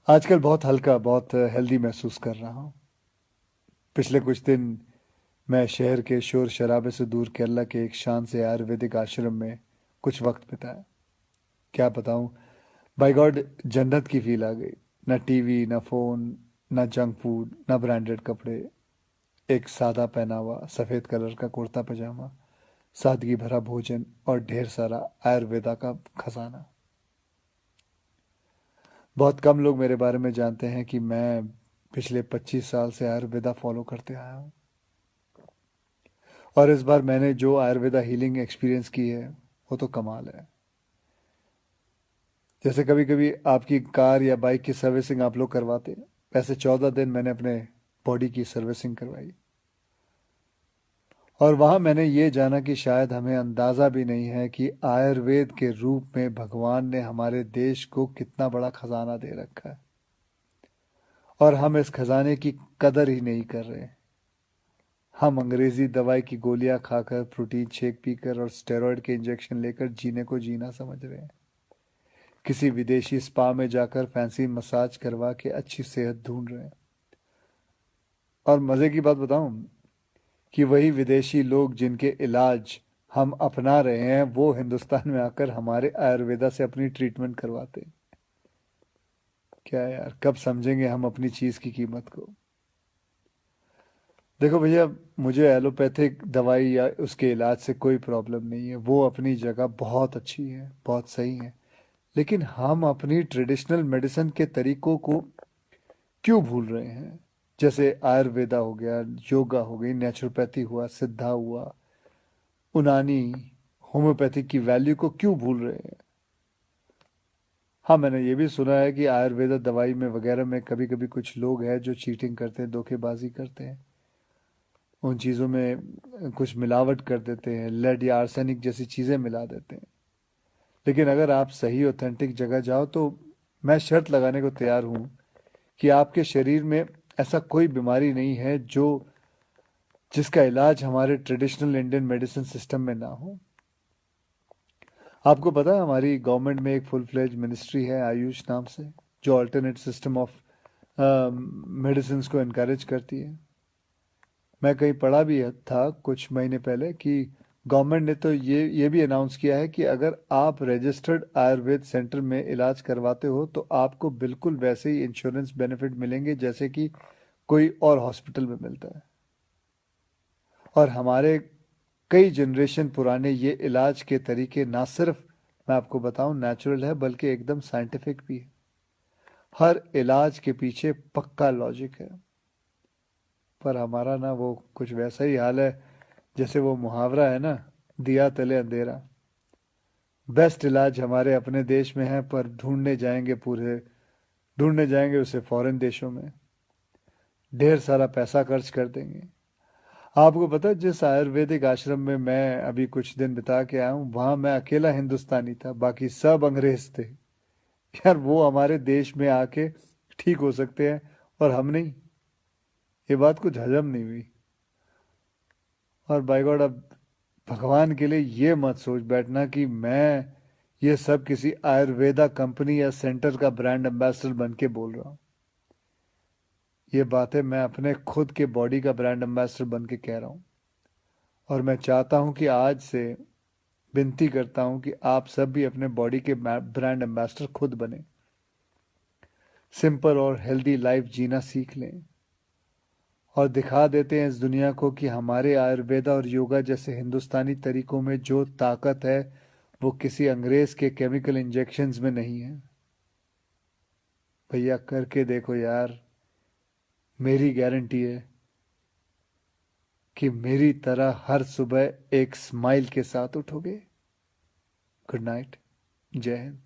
आजकल बहुत हल्का, बहुत हेल्दी महसूस कर रहा हूँ। पिछले कुछ दिन मैं शहर के शोर शराबे से दूर केरला के एक शांत से आयुर्वेदिक आश्रम में कुछ वक्त बिताया। क्या बताऊँ, बाय गॉड, जन्नत की फील आ गई। न टीवी, न फोन, न जंक फूड, न ब्रांडेड कपड़े। एक सादा पहनावा, सफ़ेद कलर का कुर्ता पजामा, सादगी भरा भोजन और ढेर सारा आयुर्वेदा का खजाना। बहुत कम लोग मेरे बारे में जानते हैं कि मैं पिछले 25 साल से आयुर्वेदा फॉलो करते आया हूँ। और इस बार मैंने जो आयुर्वेदा हीलिंग एक्सपीरियंस की है वो तो कमाल है। जैसे कभी कभी आपकी कार या बाइक की सर्विसिंग आप लोग करवाते हैं, वैसे 14 दिन मैंने अपने बॉडी की सर्विसिंग करवाई। और वहाँ मैंने ये जाना कि शायद हमें अंदाज़ा भी नहीं है कि आयुर्वेद के रूप में भगवान ने हमारे देश को कितना बड़ा खजाना दे रखा है, और हम इस खजाने की कदर ही नहीं कर रहे। हम अंग्रेजी दवाई की गोलियां खाकर, प्रोटीन शेक पीकर और स्टेरॉयड के इंजेक्शन लेकर जीने को जीना समझ रहे हैं। किसी विदेशी स्पा में जाकर फैंसी मसाज करवा के अच्छी सेहत ढूंढ रहे हैं। और मज़े की बात बताऊं, कि वही विदेशी लोग जिनके इलाज हम अपना रहे हैं वो हिंदुस्तान में आकर हमारे आयुर्वेदा से अपनी ट्रीटमेंट करवाते हैं। क्या यार, कब समझेंगे हम अपनी चीज़ की कीमत को। देखो भैया, मुझे एलोपैथिक दवाई या उसके इलाज से कोई प्रॉब्लम नहीं है, वो अपनी जगह बहुत अच्छी है, बहुत सही है। लेकिन हम अपनी ट्रेडिशनल मेडिसिन के तरीकों को क्यों भूल रहे हैं? जैसे आयुर्वेदा हो गया, योगा हो गई, नेचुरोपैथी हुआ, सिद्धा हुआ, उनानी, होम्योपैथिक की वैल्यू को क्यों भूल रहे हैं? हाँ, मैंने ये भी सुना है कि आयुर्वेदा दवाई में वगैरह में कभी कभी कुछ लोग हैं जो चीटिंग करते हैं, धोखेबाजी करते हैं। उन चीज़ों में कुछ मिलावट कर देते हैं, लेड या आर्सेनिक जैसी चीज़ें मिला देते हैं। लेकिन अगर आप सही ऑथेंटिक जगह जाओ तो मैं शर्त लगाने को तैयार हूँ कि आपके शरीर में ऐसा कोई बीमारी नहीं है जो जिसका इलाज हमारे ट्रेडिशनल इंडियन मेडिसिन सिस्टम में ना हो। आपको पता है हमारी गवर्नमेंट में एक फुल फ्लेज मिनिस्ट्री है आयुष नाम से, जो अल्टरनेट सिस्टम ऑफ मेडिसिन को इनकरेज करती है। मैं कहीं पढ़ा भी था कुछ महीने पहले कि गवर्नमेंट ने तो ये भी अनाउंस किया है कि अगर आप रजिस्टर्ड आयुर्वेद सेंटर में इलाज करवाते हो तो आपको बिल्कुल वैसे ही इंश्योरेंस बेनिफिट मिलेंगे जैसे कि कोई और हॉस्पिटल में मिलता है। और हमारे कई जनरेशन पुराने ये इलाज के तरीके ना सिर्फ, मैं आपको बताऊं, नेचुरल है बल्कि एकदम साइंटिफिक भी है। हर इलाज के पीछे पक्का लॉजिक है। पर हमारा ना वो कुछ वैसा ही हाल है, जैसे वो मुहावरा है ना, दिया तले अंधेरा। बेस्ट इलाज हमारे अपने देश में है पर ढूंढने जाएंगे उसे फॉरेन देशों में। ढेर सारा पैसा खर्च कर देंगे। आपको पता है जिस आयुर्वेदिक आश्रम में मैं अभी कुछ दिन बिता के आया हूँ, वहां मैं अकेला हिंदुस्तानी था, बाकी सब अंग्रेज थे। यार, वो हमारे देश में आके ठीक हो सकते हैं और हम नहीं। ये बात कुछ हजम नहीं हुई। और बाय गॉड, अब भगवान के लिए ये मत सोच बैठना कि मैं ये सब किसी आयुर्वेदा कंपनी या सेंटर का ब्रांड एम्बेसडर बन के बोल रहा हूँ। ये बातें मैं अपने खुद के बॉडी का ब्रांड एम्बेसडर बन के कह रहा हूँ। और मैं चाहता हूँ कि आज से विनती करता हूँ कि आप सब भी अपने बॉडी के ब्रांड एम्बेसडर खुद बने। सिंपल और हेल्दी लाइफ जीना सीख लें और दिखा देते हैं इस दुनिया को कि हमारे आयुर्वेदा और योगा जैसे हिंदुस्तानी तरीकों में जो ताकत है वो किसी अंग्रेज के केमिकल इंजेक्शंस में नहीं है। भैया, करके देखो यार। मेरी गारंटी है कि मेरी तरह हर सुबह एक स्माइल के साथ उठोगे। Good night. जय हिंद।